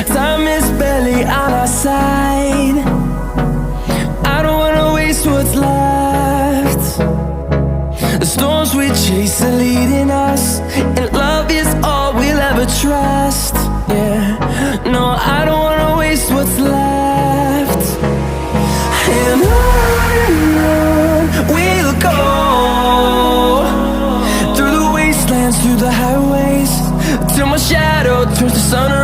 Time is barely on our side. I don't wanna waste what's left. The storms we chase are leading us, and love is all we'll ever trust. Yeah, no, I don't wanna waste what's left. And on we'll go, through the wastelands, through the highways, till my shadow turns to sun